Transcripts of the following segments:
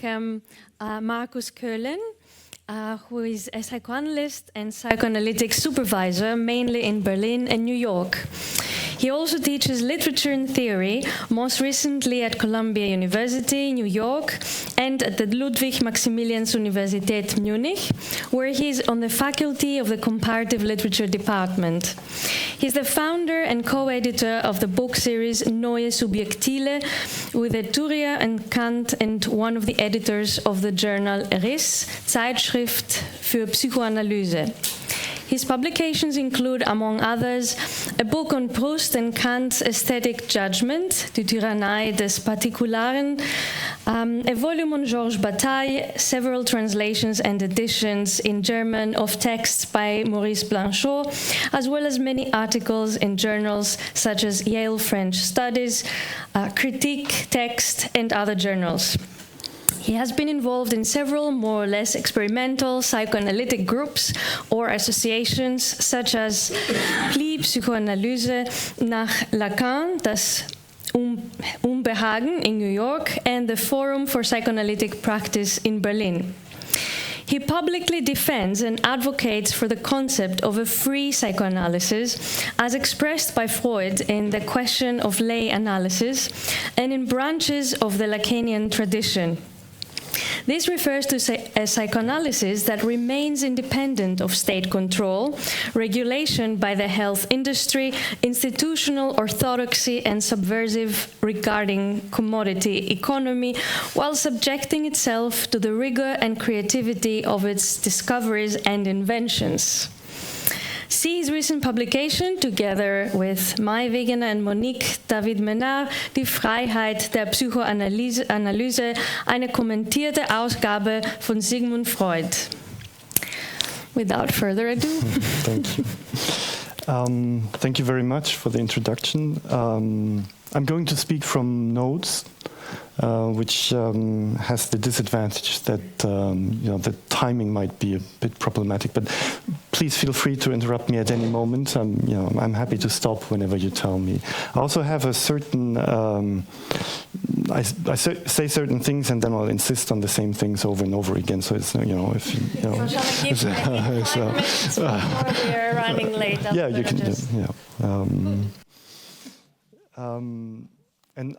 welcome Markus Coelen, who is a psychoanalyst and psychoanalytic supervisor, mainly in Berlin and New York. He also teaches literature and theory, most recently at Columbia University, New York, and at the Ludwig-Maximilians-Universität Munich, where he is on the faculty of the Comparative Literature Department. He's the founder and co-editor of the book series Neue Subjektile with Etruria and Kant, and one of the editors of the journal Riss, Zeitschrift für Psychoanalyse. His publications include, among others, a book on Proust and Kant's aesthetic judgment, Die Tyrannei des Partikularen, a volume on Georges Bataille, several translations and editions in German of texts by Maurice Blanchot, as well as many articles in journals such as Yale French Studies, Critique, Text, and other journals. He has been involved in several more or less experimental psychoanalytic groups or associations, such as Pli Psychoanalyse nach Lacan, das Unbehagen in New York, and the Forum for Psychoanalytic Practice in Berlin. He publicly defends and advocates for the concept of a free psychoanalysis, as expressed by Freud in The Question of Lay Analysis and in branches of the Lacanian tradition. This refers to a psychoanalysis that remains independent of state control, regulation by the health industry, institutional orthodoxy, and subversive regarding commodity economy, while subjecting itself to the rigor and creativity of its discoveries and inventions. See his recent publication, together with Mai Wegener and Monique David Menard, Die Freiheit der Psychoanalyse, eine kommentierte Ausgabe von Sigmund Freud. Without further ado. Thank you. Thank you very much for the introduction. I'm going to speak from notes, which has the disadvantage that the timing might be a bit problematic. But please feel free to interrupt me at any moment. I'm happy to stop whenever you tell me. I also have a certain. I say certain things and then I'll insist on the same things over and over again. So it's if So shall I give maybe 5 minutes before we are running late? Yeah, you can. And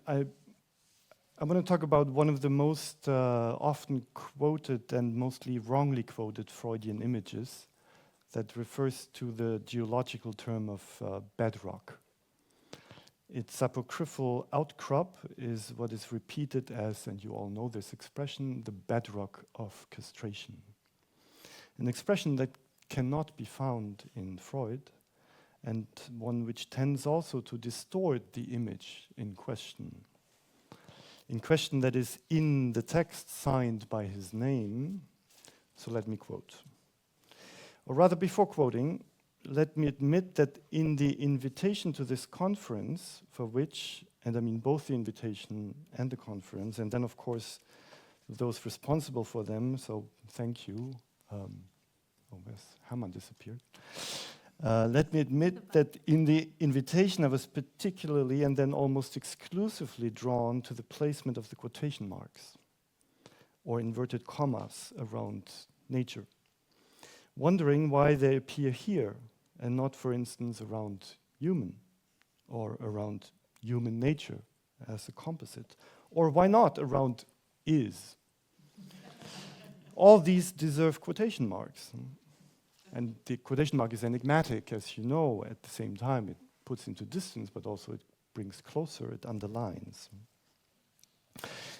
I want to talk about one of the most often quoted and mostly wrongly quoted Freudian images that refers to the geological term of bedrock. Its apocryphal outcrop is what is repeated as, and you all know this expression, the bedrock of castration. An expression that cannot be found in Freud, and one which tends also to distort the image in question that is in the text signed by his name. So let me quote. Or rather, before quoting, let me admit that in the invitation to this conference, for which, and I mean both the invitation and the conference, and then of course those responsible for them, so thank you. Where's Hermann disappeared? Let me admit that in the invitation I was particularly and then almost exclusively drawn to the placement of the quotation marks or inverted commas around nature, wondering why they appear here and not, for instance, around human or around human nature as a composite, or why not around is. All these deserve quotation marks. And the quotation mark is enigmatic, as you know. At the same time, it puts into distance, but also it brings closer, it underlines.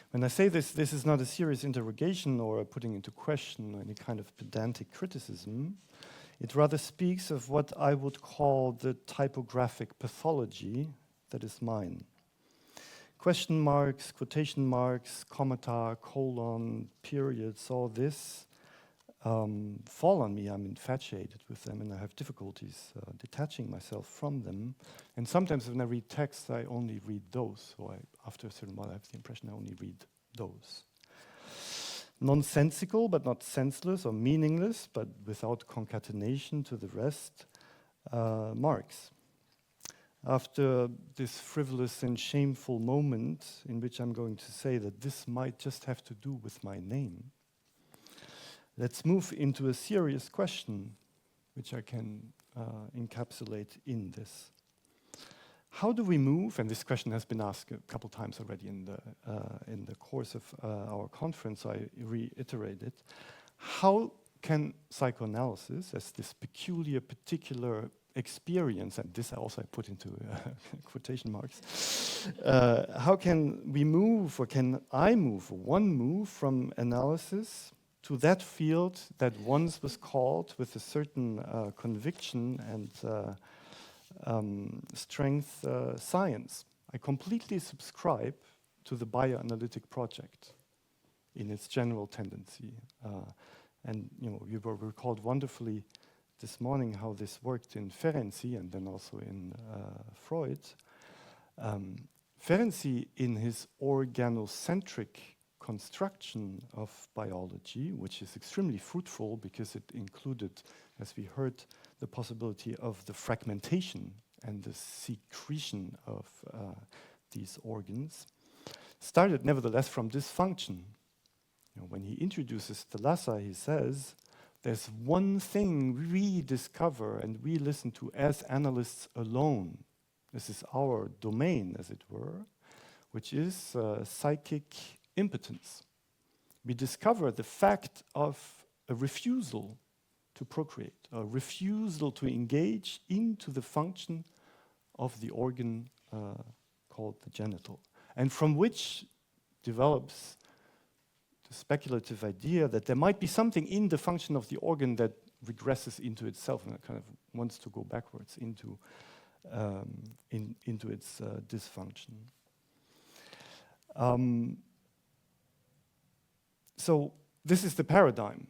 When I say this is not a serious interrogation or a putting into question or any kind of pedantic criticism. It rather speaks of what I would call the typographic pathology that is mine. Question marks, quotation marks, commata, colon, periods, all this fall on me. I'm infatuated with them and I have difficulties detaching myself from them. And sometimes when I read texts, I only read those. So after a certain while, I have the impression I only read those. Nonsensical, but not senseless or meaningless, but without concatenation to the rest, marks. after this frivolous and shameful moment in which I'm going to say that this might just have to do with my name, let's move into a serious question, which I can encapsulate in this. How do we move, and this question has been asked a couple times already in the course of our conference, so I reiterate it. How can psychoanalysis, as this peculiar, particular experience, and this I put into quotation marks, how can we move, or can I move, one move from analysis to that field that once was called with a certain conviction and strength science? I completely subscribe to the bioanalytic project in its general tendency. And you were recalled wonderfully this morning how this worked in Ferenczi and then also in Freud. Ferenczi, in his organocentric construction of biology, which is extremely fruitful because it included, as we heard, the possibility of the fragmentation and the secretion of these organs, started nevertheless from this function. When he introduces Thalassa, he says, there's one thing we discover and we listen to as analysts alone. This is our domain, as it were, which is psychic impotence. We discover the fact of a refusal to procreate, a refusal to engage into the function of the organ called the genital, and from which develops the speculative idea that there might be something in the function of the organ that regresses into itself and kind of wants to go backwards into its dysfunction. So this is the paradigm.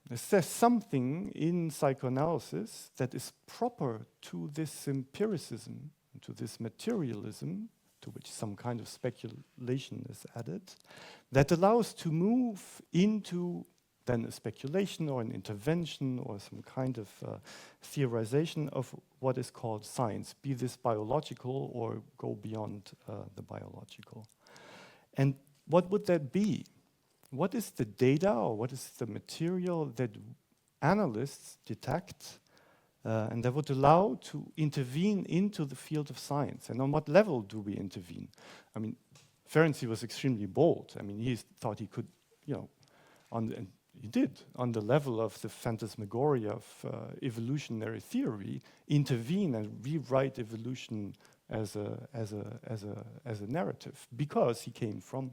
There's something in psychoanalysis that is proper to this empiricism, to this materialism, to which some kind of speculation is added, that allows to move into then a speculation or an intervention or some kind of theorization of what is called science, be this biological or go beyond the biological. And what would that be? What is the data or what is the material that analysts detect and that would allow to intervene into the field of science? And on what level do we intervene? I mean, Ferenczi was extremely bold. I mean, he thought he could, and he did, on the level of the phantasmagoria of evolutionary theory, intervene and rewrite evolution as a narrative, because he came from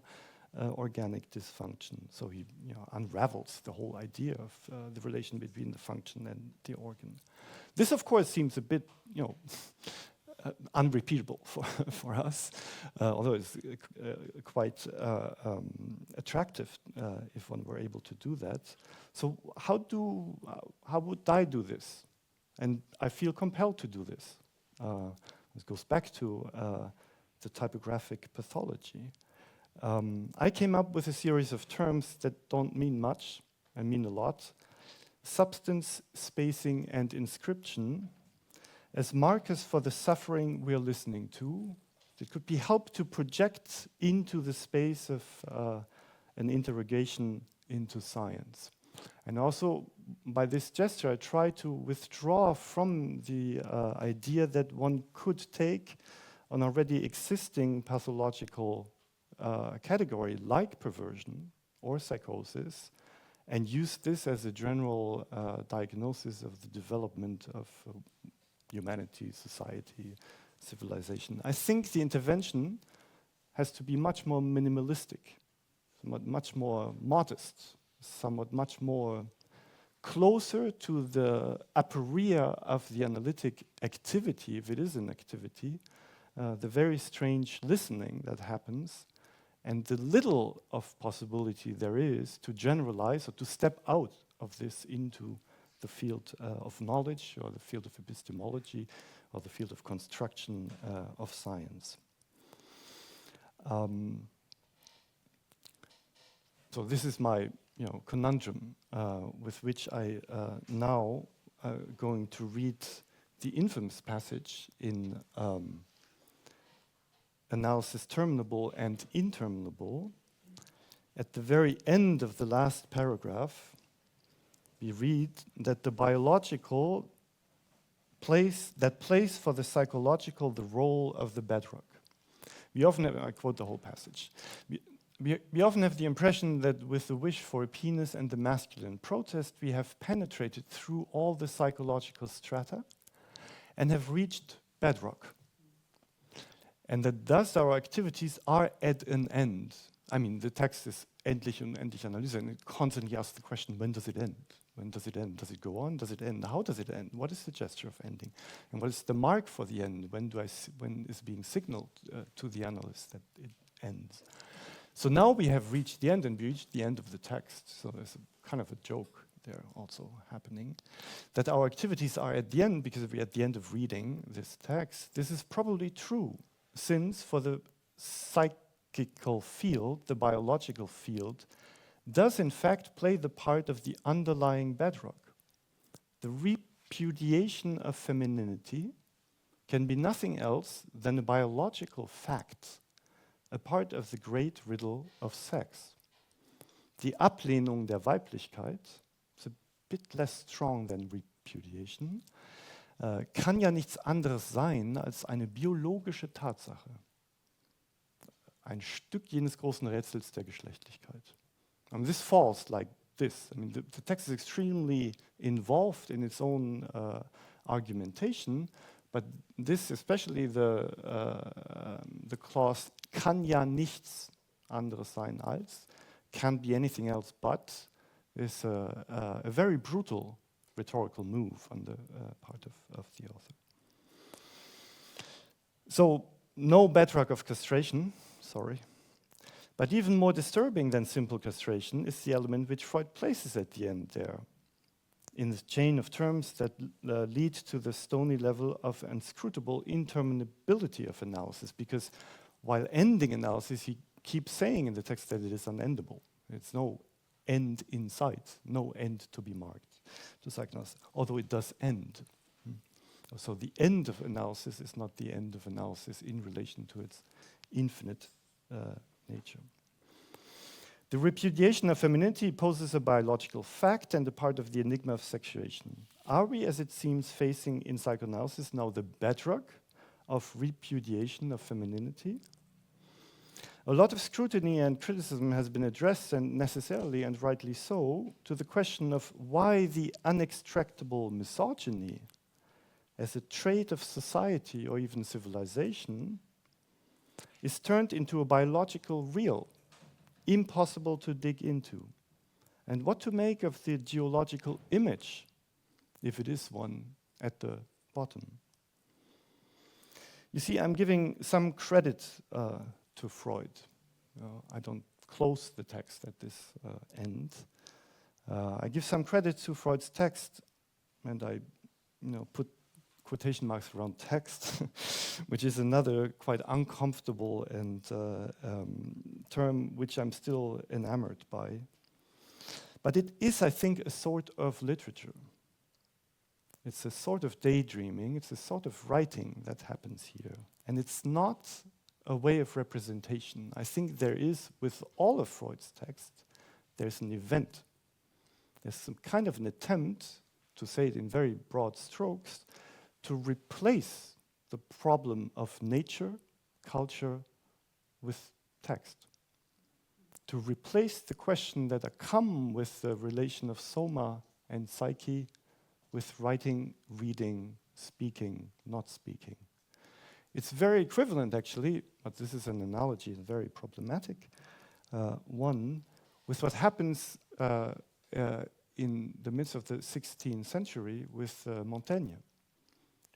organic dysfunction. So he unravels the whole idea of the relation between the function and the organ. This, of course, seems a bit, unrepeatable for us, although it's quite attractive if one were able to do that. So how would I do this? And I feel compelled to do this. This goes back to the typographic pathology. I came up with a series of terms that don't mean much and mean a lot. Substance, spacing, and inscription as markers for the suffering we are listening to. It could be helped to project into the space of an interrogation into science. And also, by this gesture, I try to withdraw from the idea that one could take an already existing pathological category like perversion or psychosis and use this as a general diagnosis of the development of humanity, society, civilization. I think the intervention has to be much more minimalistic, somewhat much more modest, somewhat much more closer to the aporia of the analytic activity, if it is an activity, the very strange listening that happens, and the little of possibility there is to generalize or to step out of this into the field of knowledge or the field of epistemology or the field of construction of science. So this is my conundrum with which I now going to read the infamous passage in Analysis Terminable and Interminable. At the very end of the last paragraph, we read that the biological plays for the psychological the role of the bedrock. We often have, I quote the whole passage, we often have the impression that with the wish for a penis and the masculine protest, we have penetrated through all the psychological strata and have reached bedrock. And that thus our activities are at an end. I mean, the text is endlich und unendlich Analyse, and it constantly asks the question, when does it end? When does it end? Does it go on? Does it end? How does it end? What is the gesture of ending? And what is the mark for the end? When is being signaled to the analyst that it ends? So now we have reached the end, and we reached the end of the text. So there's a kind of a joke there also happening, that our activities are at the end because we're at the end of reading this text. This is probably true, since for the psychical field, the biological field, does in fact play the part of the underlying bedrock. The repudiation of femininity can be nothing else than a biological fact, a part of the great riddle of sex. Die Ablehnung der Weiblichkeit, it's a bit less strong than repudiation, kann ja nichts anderes sein als eine biologische Tatsache. Ein Stück jenes großen Rätsels der Geschlechtlichkeit. This falls like this. I mean, the text is extremely involved in its own argumentation, but this, especially the clause kann ja nichts anderes sein als, can't be anything else but, is a very brutal rhetorical move on the part of the author. So, no bedrock of castration, sorry. But even more disturbing than simple castration is the element which Freud places at the end there, in the chain of terms that lead to the stony level of inscrutable interminability of analysis, because while ending analysis, he keeps saying in the text that it is unendable. It's no end in sight, no end to be marked, to psychoanalysis, although it does end. So the end of analysis is not the end of analysis in relation to its infinite nature. The repudiation of femininity poses a biological fact and a part of the enigma of sexuation. Are we, as it seems, facing in psychoanalysis now the bedrock of repudiation of femininity? A lot of scrutiny and criticism has been addressed, and necessarily and rightly so, to the question of why the unextractable misogyny, as a trait of society or even civilization, is turned into a biological real, impossible to dig into, and what to make of the geological image, if it is one, at the bottom. You see, I'm giving some credit to Freud. I don't close the text at this end. I give some credit to Freud's text, and I put quotation marks around text, which is another quite uncomfortable and term which I'm still enamored by. But it is, I think, a sort of literature. It's a sort of daydreaming, it's a sort of writing that happens here. And it's not a way of representation. I think there is, with all of Freud's text, there's an event. There's some kind of an attempt, to say it in very broad strokes, to replace the problem of nature, culture, with text. To replace the question that come with the relation of soma and psyche with writing, reading, speaking, not speaking. It's very equivalent, actually, but this is an analogy, a very problematic one, with what happens in the midst of the 16th century with Montaigne,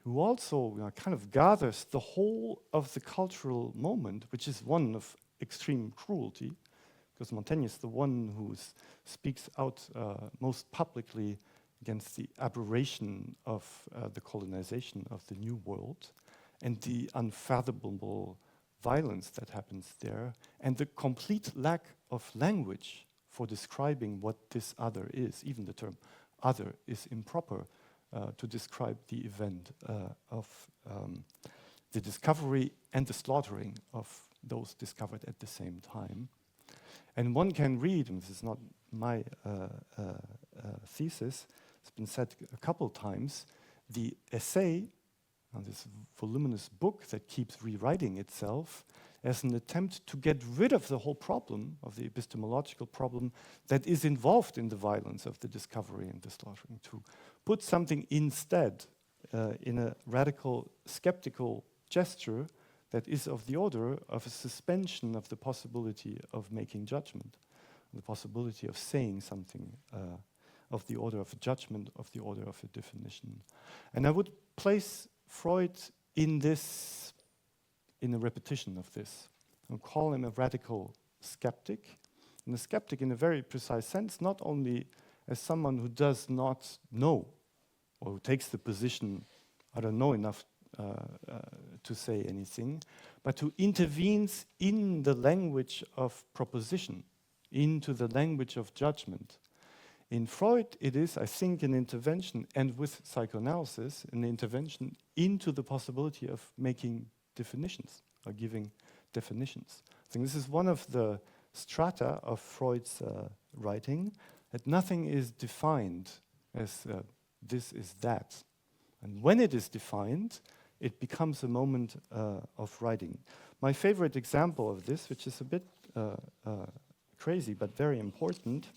who also kind of gathers the whole of the cultural moment, which is one of extreme cruelty, because Montaigne is the one who speaks out most publicly against the aberration of the colonization of the New World and the unfathomable violence that happens there, and the complete lack of language for describing what this other is. Even the term other is improper to describe the event of the discovery and the slaughtering of those discovered at the same time. And one can read, and this is not my thesis, it's been said a couple times, the essay, this voluminous book that keeps rewriting itself, as an attempt to get rid of the whole problem, of the epistemological problem that is involved in the violence of the discovery and the slaughtering, to put something instead in a radical skeptical gesture that is of the order of a suspension of the possibility of making judgment, the possibility of saying something of the order of a judgment, of the order of a definition. And I would place Freud in this, in a repetition of this, and call him a radical skeptic, and a skeptic in a very precise sense, not only as someone who does not know, or who takes the position, I don't know enough to say anything, but who intervenes in the language of proposition, into the language of judgment. In Freud, it is, I think, an intervention, and with psychoanalysis, an intervention into the possibility of making definitions, or giving definitions. I think this is one of the strata of Freud's writing, that nothing is defined as this is that. And when it is defined, it becomes a moment of writing. My favorite example of this, which is a bit crazy but very important,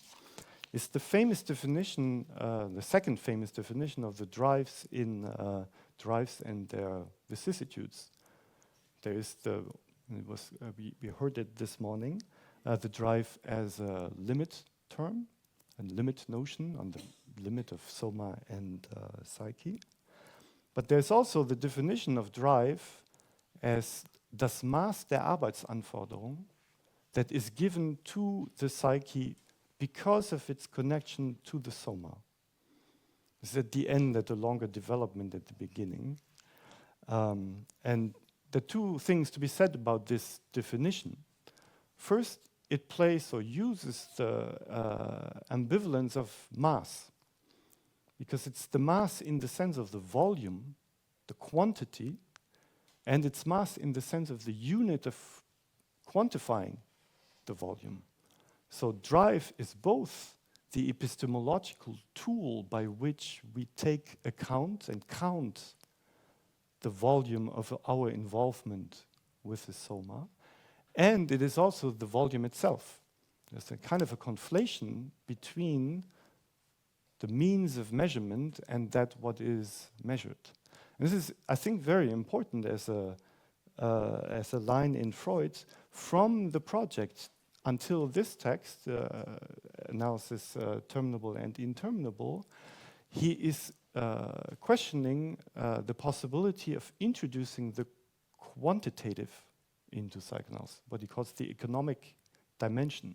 is the famous definition, the second famous definition of the drives in drives and their vicissitudes. There is we heard it this morning, the drive as a limit term, a limit notion on the limit of soma and psyche. But there's also the definition of drive as das Maß der Arbeitsanforderung that is given to the psyche because of its connection to the soma. It's at the end, at the longer development at the beginning. And the two things to be said about this definition. First, it plays or uses the ambivalence of mass, because it's the mass in the sense of the volume, the quantity, and it's mass in the sense of the unit of quantifying the volume. So drive is both the epistemological tool by which we take account and count the volume of our involvement with the soma, and it is also the volume itself. There's a kind of a conflation between the means of measurement and that what is measured. And this is, I think, very important as a line in Freud from the project until this text, analysis terminable and interminable. He is questioning the possibility of introducing the quantitative into psychoanalysis, what he calls the economic dimension.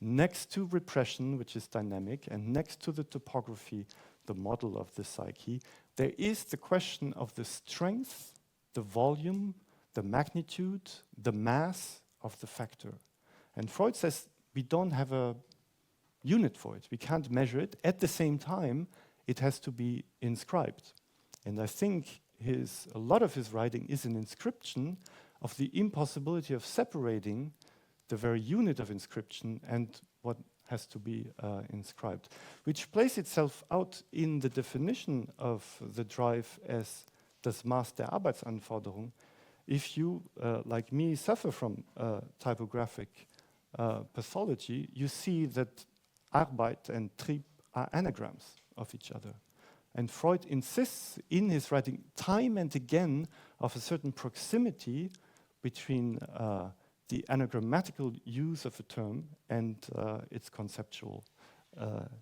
Next to repression, which is dynamic, and next to the topography, the model of the psyche, there is the question of the strength, the volume, the magnitude, the mass of the factor. And Freud says we don't have a unit for it. We can't measure it. At the same time, it has to be inscribed. And I think a lot of his writing is an inscription of the impossibility of separating the very unit of inscription and what has to be inscribed, which plays itself out in the definition of the drive as das Maß der Arbeitsanforderung. If you, like me, suffer from typographic pathology, you see that Arbeit and Trieb are anagrams of each other. And Freud insists in his writing time and again of a certain proximity between the anagrammatical use of a term and its conceptual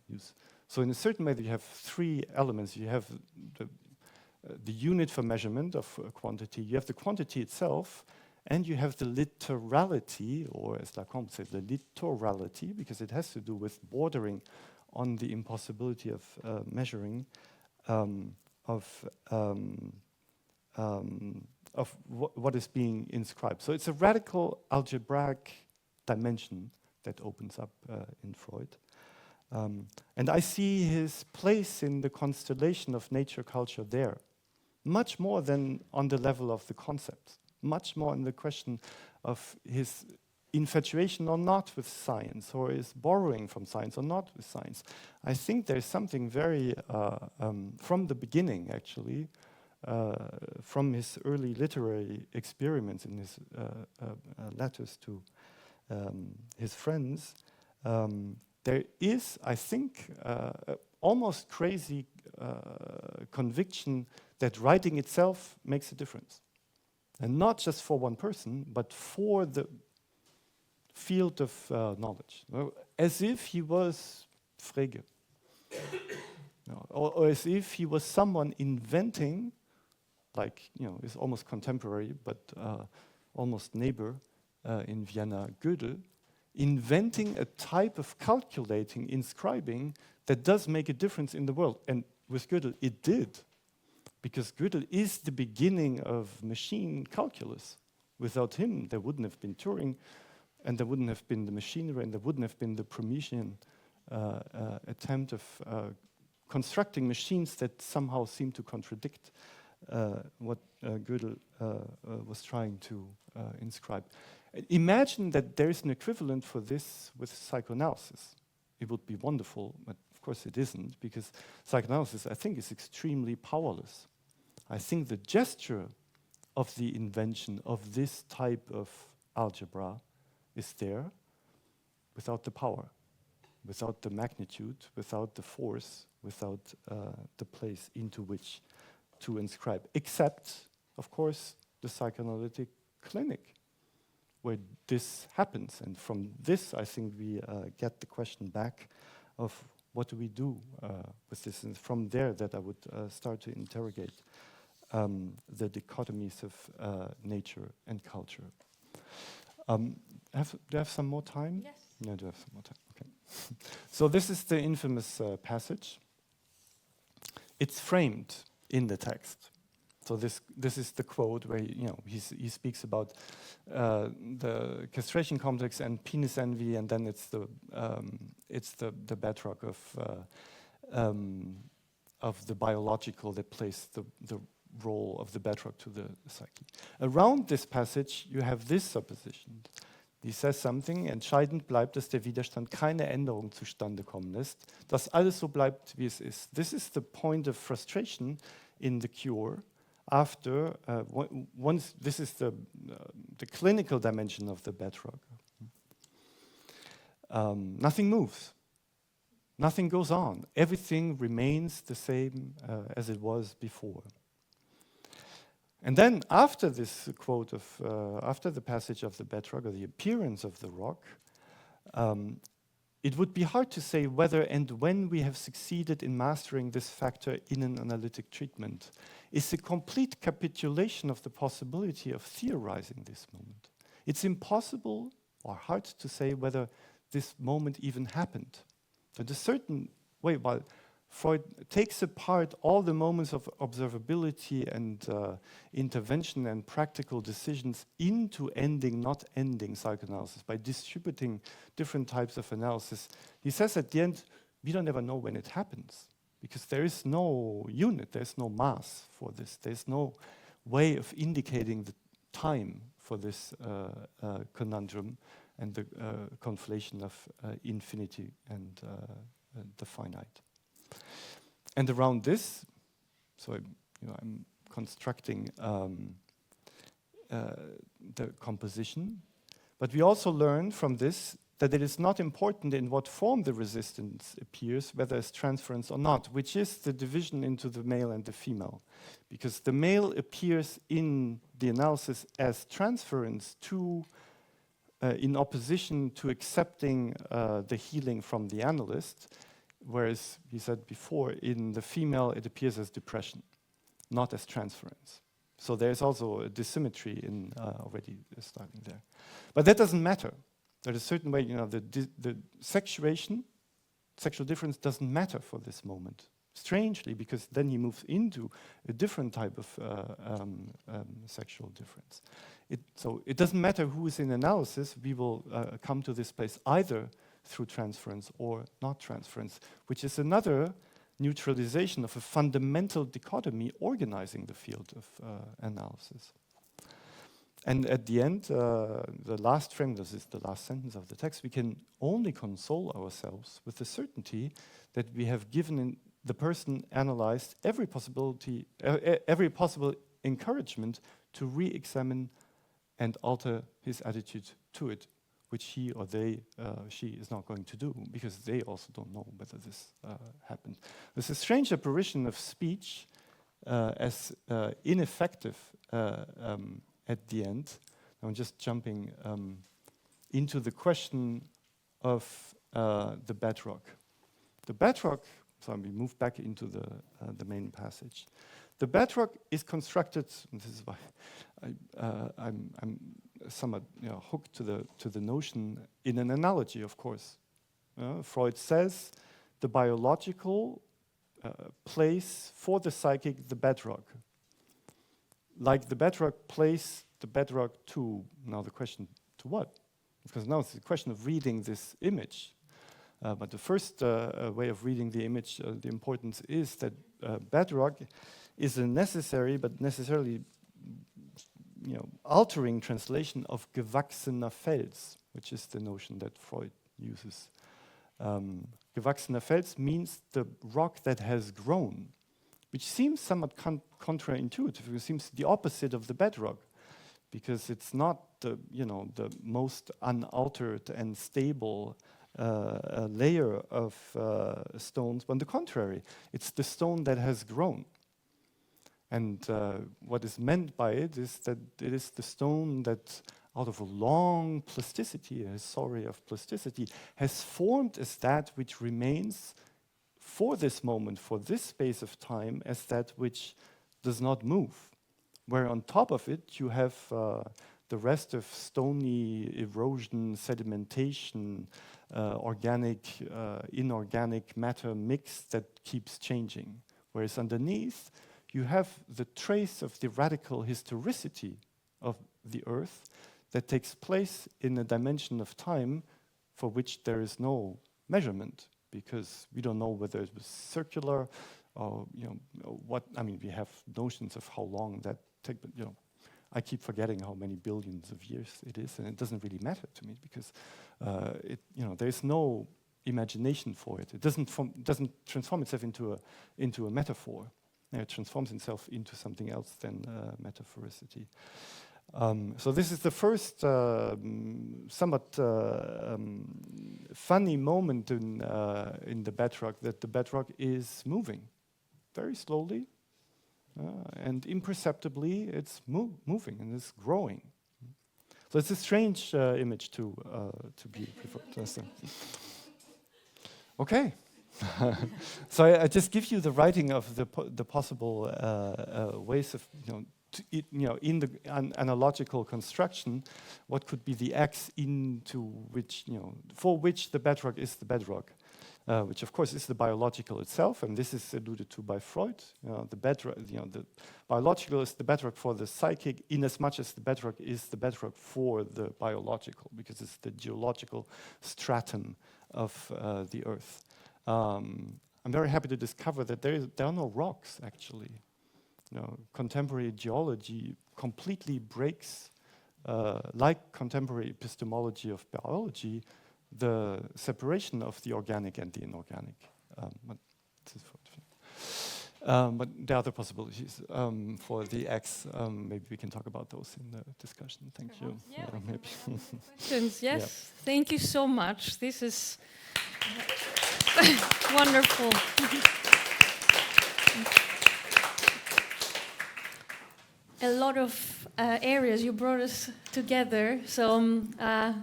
use. So in a certain way, you have three elements. You have the unit for measurement of quantity, you have the quantity itself, and you have the literality, or as Lacan said, the litorality, because it has to do with bordering on the impossibility of measuring of what is being inscribed. So it's a radical algebraic dimension that opens up in Freud. And I see his place in the constellation of nature culture there, much more than on the level of the concepts, much more in the question of his infatuation or not with science, or his borrowing from science or not with science. I think there's something very, from the beginning actually, from his early literary experiments in his letters to his friends, there is, I think, almost crazy conviction that writing itself makes a difference. And not just for one person, but for the field of knowledge. As if he was Frege. Or as if he was someone inventing, like, is almost contemporary, but almost neighbor in Vienna, Gödel, inventing a type of calculating, inscribing, that does make a difference in the world. And with Gödel, it did. Because Gödel is the beginning of machine calculus. Without him, there wouldn't have been Turing, and there wouldn't have been the machinery, and there wouldn't have been the Promethean attempt of constructing machines that somehow seem to contradict what Gödel was trying to inscribe. Imagine that there is an equivalent for this with psychoanalysis. It would be wonderful, but of course it isn't, because psychoanalysis, I think, is extremely powerless. I think the gesture of the invention of this type of algebra is there without the power, without the magnitude, without the force, without the place into which to inscribe, except, of course, the psychoanalytic clinic, where this happens. And from this, I think we get the question back of what do we do with this? And from there that I would start to interrogate the dichotomies of nature and culture. Do I have some more time? Yes. No, do I have some more time? Okay. So this is the infamous passage. It's framed in the text. So this is the quote where he speaks about the castration complex and penis envy, and then it's the bedrock of the biological that plays the role of the bedrock to the psyche. Around this passage, you have this supposition. He says something: Entscheidend bleibt, dass der Widerstand keine Änderung zustande kommen lässt, dass alles so bleibt, wie es ist. This is the point of frustration in the cure. After once, this is the clinical dimension of the bedrock. Nothing moves. Nothing goes on. Everything remains the same as it was before. And then after this quote of, after the passage of the bedrock, or the appearance of the rock, it would be hard to say whether and when we have succeeded in mastering this factor in an analytic treatment. It's a complete capitulation of the possibility of theorizing this moment. It's impossible or hard to say whether this moment even happened. In a certain way, while Freud takes apart all the moments of observability and intervention and practical decisions into ending, not ending psychoanalysis by distributing different types of analysis. He says at the end, we don't ever know when it happens because there is no unit, there's no mass for this. There's no way of indicating the time for this conundrum and the conflation of infinity and the finite. And around this, so I'm constructing the composition, but we also learn from this that it is not important in what form the resistance appears, whether as transference or not, which is the division into the male and the female. Because the male appears in the analysis as transference to, in opposition to accepting the healing from the analyst, whereas he said before, in the female it appears as depression, not as transference. So there's also a dissymmetry in already starting there. But that doesn't matter. There's a certain way, the sexuation, sexual difference doesn't matter for this moment. Strangely, because then he moves into a different type of sexual difference. So it doesn't matter who is in analysis, we will come to this place either through transference or not transference, which is another neutralization of a fundamental dichotomy organizing the field of analysis. And at the end, the last frame, this is the last sentence of the text, we can only console ourselves with the certainty that we have given the person analyzed every possibility, every possible encouragement to re-examine and alter his attitude to it, which he or she is not going to do, because they also don't know whether this happened. There's a strange apparition of speech as ineffective at the end. I'm just jumping into the question of the bedrock. The bedrock, so we move back into the main passage. The bedrock is constructed, and this is why I'm somewhat hooked to the notion in an analogy, of course. Freud says the biological place for the psychic the bedrock. Like the bedrock place the bedrock to, now the question, to what? Because now it's the question of reading this image. But the first way of reading the image, the importance is that bedrock is a necessary but necessarily altering translation of gewachsener Fels, which is the notion that Freud uses. Gewachsener Fels means the rock that has grown, which seems somewhat counterintuitive. It seems the opposite of the bedrock, because it's not the most unaltered and stable layer of stones, but on the contrary, it's the stone that has grown. And what is meant by it is that it is the stone that, out of a long plasticity, a history of plasticity, has formed as that which remains for this moment, for this space of time, as that which does not move. Where on top of it you have the rest of stony erosion, sedimentation, organic, inorganic matter mix that keeps changing. Whereas underneath you have the trace of the radical historicity of the earth that takes place in a dimension of time for which there is no measurement, because we don't know whether it was circular or what. I mean, we have notions of how long that take, but I keep forgetting how many billions of years it is, and it doesn't really matter to me, because there's no imagination for it. It doesn't transform itself into a metaphor. It transforms itself into something else than metaphoricity. So this is the first somewhat funny moment in the bedrock, that the bedrock is moving very slowly and imperceptibly. It's moving and it's growing. So it's a strange image to be preferred. Okay. So I just give you the writing of the possible ways of in the analogical construction, what could be the X into which for which the bedrock is the bedrock, which of course is the biological itself, and this is alluded to by Freud. The bedrock, the biological is the bedrock for the psychic, in as much as the bedrock is the bedrock for the biological, because it's the geological stratum of the earth. I'm very happy to discover that there are no rocks, actually. Contemporary geology completely breaks, like contemporary epistemology of biology, the separation of the organic and the inorganic. But there are other possibilities for the X. Maybe we can talk about those in the discussion. Thank you. Yeah, maybe. Questions? Yes. Yeah. Thank you so much. This is wonderful. A lot of areas you brought us together. So I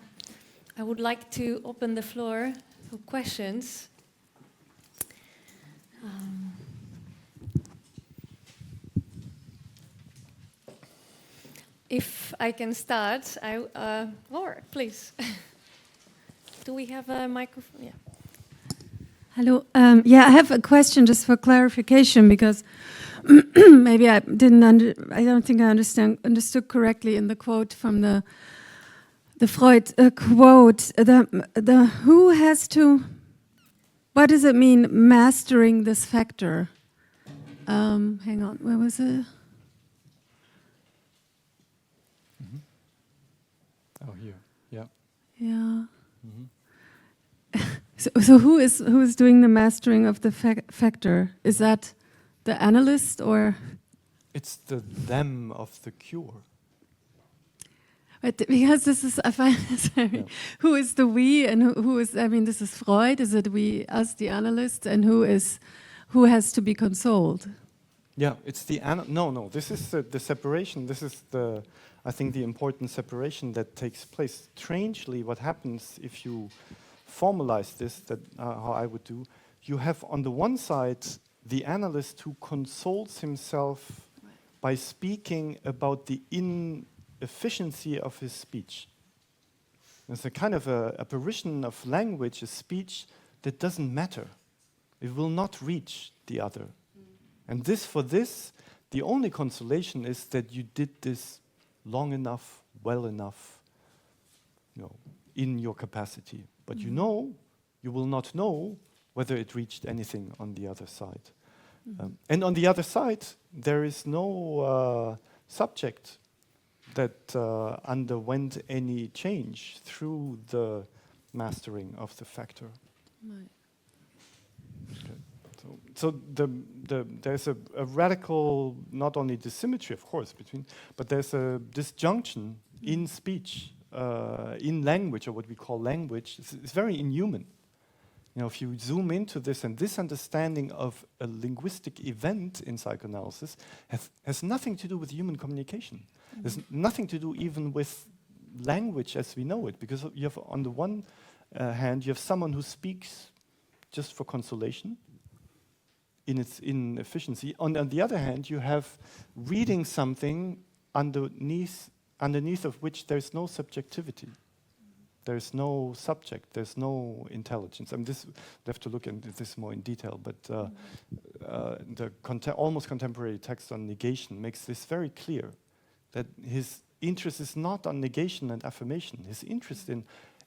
would like to open the floor for questions. If I can start, Laura, please. Do we have a microphone? Yeah. Hello. Yeah, I have a question just for clarification, because maybe I don't think I understood correctly in the quote from the the Freud quote, the who has to, what does it mean, mastering this factor? Hang on, where was it? Oh, here, yeah. Yeah. So who is doing the mastering of the factor? Is that the analyst or? It's the them of the cure. But because this is, I find this very, Yeah. who is the we and who is, I mean, this is Freud, is it we, us, the analysts, and who has to be consoled? Yeah, it's the no. This is the separation. This is I think the important separation that takes place. Strangely, what happens if you formalize this? That how I would do. You have on the one side the analyst who consoles himself by speaking about the inefficiency of his speech. There's a kind of a apparition of language, a speech that doesn't matter. It will not reach the other. And for this, the only consolation is that you did this long enough, well enough, in your capacity. But you will not know whether it reached anything on the other side. And on the other side, there is no subject that underwent any change through the mastering of the factor. Right. Okay. So there's a radical, not only dissymmetry, of course, but there's a disjunction in speech, in language, or what we call language. It's very inhuman. If you zoom into this, and this understanding of a linguistic event in psychoanalysis has nothing to do with human communication. There's nothing to do even with language as we know it, because you have, on the one hand, you have someone who speaks just for consolation, in its inefficiency. On the other hand, you have reading something underneath of which there's no subjectivity. There's no subject, there's no intelligence. I mean, we have to look into this more in detail, but the almost contemporary text on negation makes this very clear, that his interest is not on negation and affirmation. His interest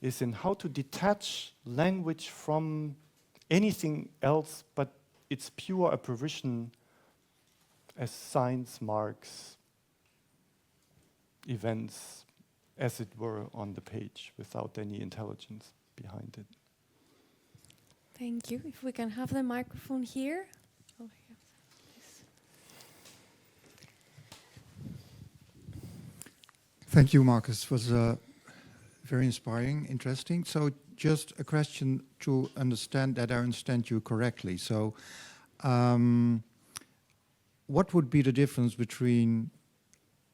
is in how to detach language from anything else but its pure apparition as signs, marks, events, as it were, on the page, without any intelligence behind it. Thank you. If we can have the microphone here. Oh, yeah. Thank you, Marcus. It was very inspiring, interesting. So just a question to understand that I understand you correctly. So what would be the difference between,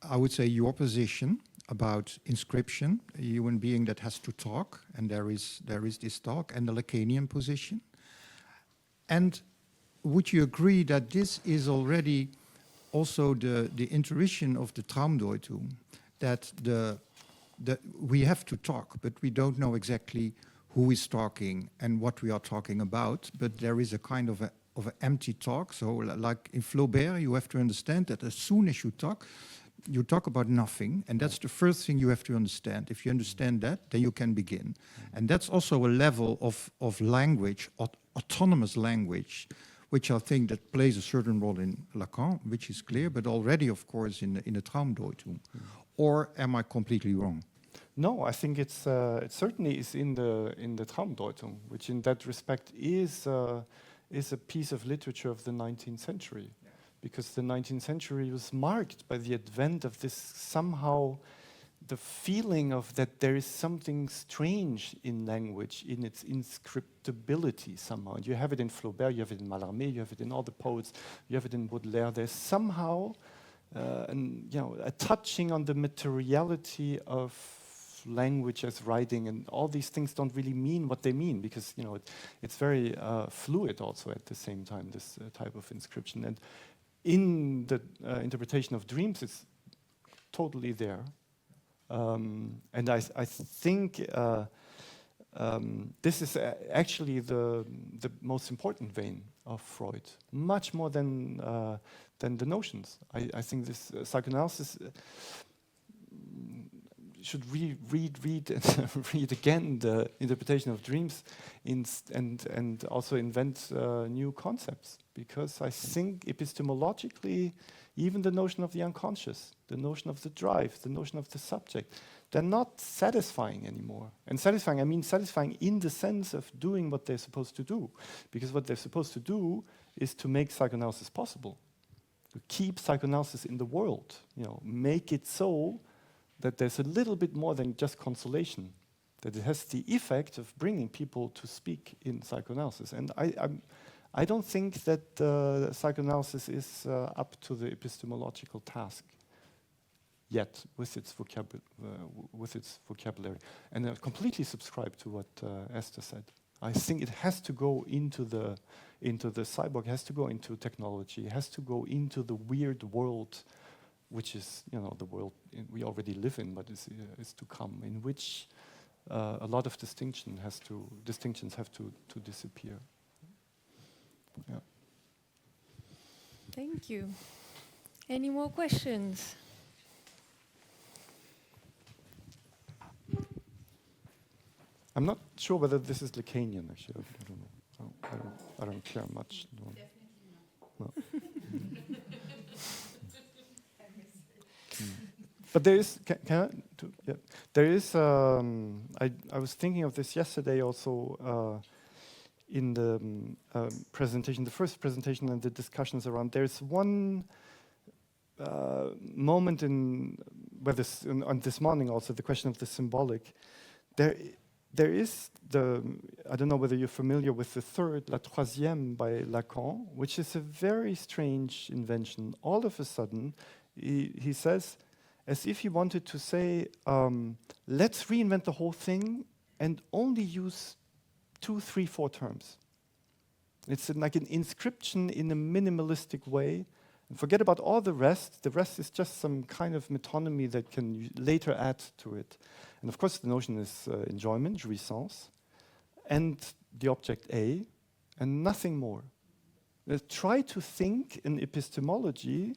I would say, your position about inscription, a human being that has to talk, and there is this talk, and the Lacanian position? And would you agree that this is already also the intuition of the Traumdeutung, that we have to talk, but we don't know exactly who is talking and what we are talking about, but there is a kind of an empty talk. So like in Flaubert, you have to understand that as soon as you talk about nothing, and that's the first thing you have to understand. If you understand that, then you can begin. And that's also a level of language, autonomous language, which I think that plays a certain role in Lacan, which is clear, but already, of course, in the Traumdeutung. Or am I completely wrong? No, I think it certainly is in the Traumdeutung, which in that respect is a piece of literature of the 19th century. Because the 19th century was marked by the advent of this somehow, the feeling of that there is something strange in language, in its inscrutability somehow. And you have it in Flaubert, you have it in Mallarmé, you have it in all the poets, you have it in Baudelaire. There's somehow a touching on the materiality of language as writing, and all these things don't really mean what they mean, because it's very fluid also at the same time, this type of inscription. And in the interpretation of dreams, it's totally there. And I think this is actually the most important vein of Freud, much more than the notions. I think this psychoanalysis should read and read again the interpretation of dreams and also invent new concepts, because I think epistemologically, even the notion of the unconscious, the notion of the drive, the notion of the subject, they're not satisfying anymore. And satisfying, I mean satisfying in the sense of doing what they're supposed to do, because what they're supposed to do is to make psychoanalysis possible, to keep psychoanalysis in the world, make it so that there's a little bit more than just consolation, that it has the effect of bringing people to speak in psychoanalysis. And I don't think that psychoanalysis is up to the epistemological task yet with its vocabulary. And I completely subscribe to what Esther said. I think it has to go into the cyborg, has to go into technology, has to go into the weird world, which is the world we already live in, but is to come, in which a lot of distinctions have to disappear. Yeah. Thank you. Any more questions? I'm not sure whether this is Lacanian, actually. I don't know. I don't care much. No. No. But there is, there is, I was thinking of this yesterday also in the presentation, the first presentation and the discussions around. There's one moment where on this morning also, the question of the symbolic. There is I don't know whether you're familiar with the third, La Troisième by Lacan, which is a very strange invention. All of a sudden, he says, as if he wanted to say, let's reinvent the whole thing and only use 2, 3, 4 terms. It's like an inscription in a minimalistic way. And forget about all the rest. The rest is just some kind of metonymy that can later add to it. And of course, the notion is enjoyment, jouissance, and the object A, and nothing more. Try to think in epistemology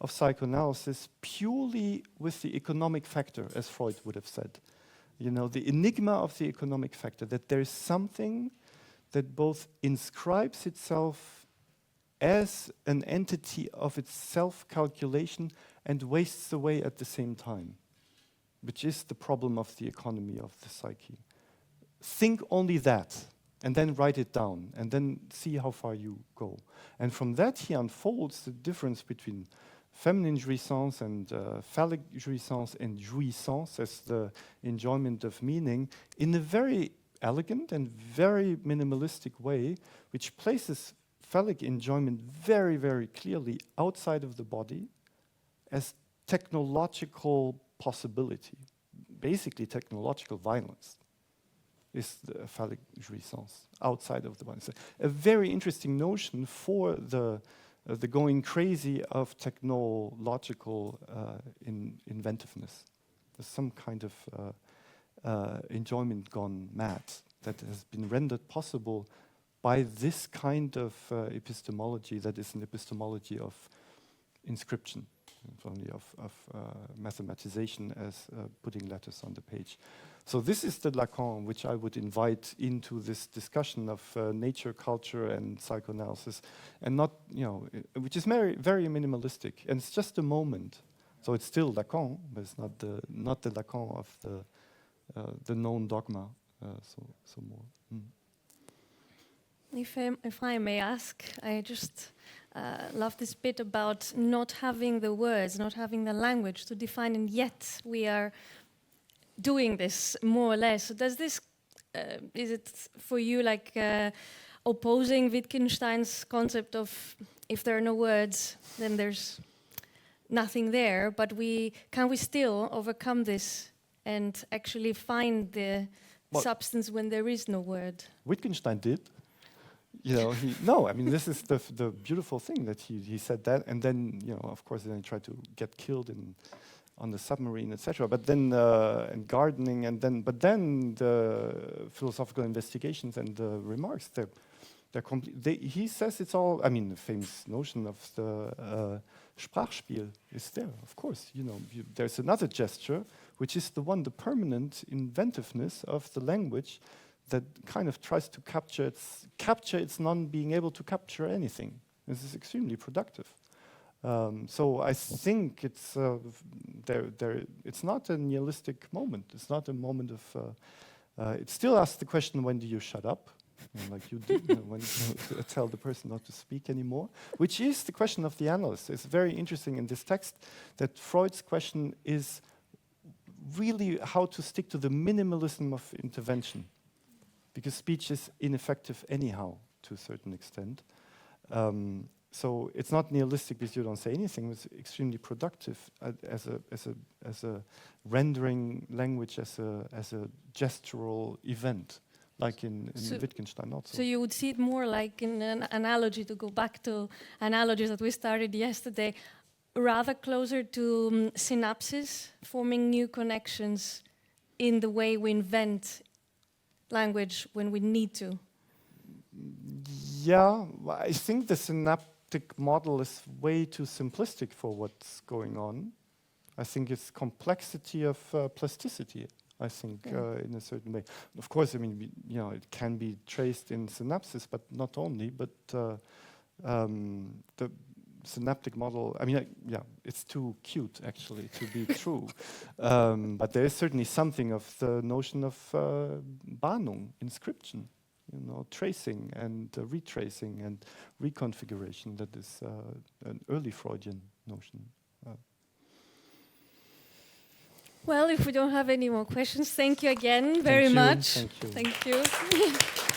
of psychoanalysis purely with the economic factor, as Freud would have said. The enigma of the economic factor, that there is something that both inscribes itself as an entity of its self-calculation and wastes away at the same time, which is the problem of the economy of the psyche. Think only that, and then write it down, and then see how far you go. And from that, he unfolds the difference between feminine jouissance and phallic jouissance and jouissance as the enjoyment of meaning in a very elegant and very minimalistic way, which places phallic enjoyment very, very clearly outside of the body as technological possibility. Basically, technological violence is the phallic jouissance outside of the body. So a very interesting notion for the going crazy of technological inventiveness. There's some kind of enjoyment gone mad that has been rendered possible by this kind of epistemology that is an epistemology of inscription, only of mathematization as putting letters on the page. So this is the Lacan which I would invite into this discussion of nature, culture, and psychoanalysis, and not, which is very, very minimalistic, and it's just a moment. So it's still Lacan, but it's not the Lacan of the known dogma. So more. If I may ask, I just love this bit about not having the words, not having the language to define, and yet we are doing this more or less. So does this, is it for you like opposing Wittgenstein's concept of if there are no words, then there's nothing there, but can we still overcome this and actually find the substance when there is no word? Wittgenstein did. No, I mean, this is the beautiful thing that he said that, and then, of course, then he tried to get killed on the submarine, etc. But then, and gardening, but then the philosophical investigations and the remarks, He says it's all. I mean, the famous notion of the Sprachspiel is there. Of course, there's another gesture, which is the permanent inventiveness of the language, that kind of tries to capture its non-being able to capture anything. This is extremely productive. So I think it's it's not a nihilistic moment. It's not a moment of. It still asks the question: when do you shut up? Like you did, when you tell the person not to speak anymore, which is the question of the analyst. It's very interesting in this text that Freud's question is really how to stick to the minimalism of intervention, because speech is ineffective anyhow to a certain extent. So it's not nihilistic because you don't say anything. It's extremely productive as a rendering language as a gestural event, like in Wittgenstein also. So you would see it more like in an analogy, to go back to analogies that we started yesterday, rather closer to synapses, forming new connections in the way we invent language when we need to. Yeah, I think the synaptic model is way too simplistic for what's going on. I think it's complexity of plasticity, I think, in a certain way. Of course, I mean, it can be traced in synapses, but not only, but the synaptic model, I mean, it's too cute, actually, to be true. But there is certainly something of the notion of Bahnung, inscription, tracing and retracing and reconfiguration. That is an early Freudian notion. Well, if we don't have any more questions, thank you again very much. Thank you. Thank you.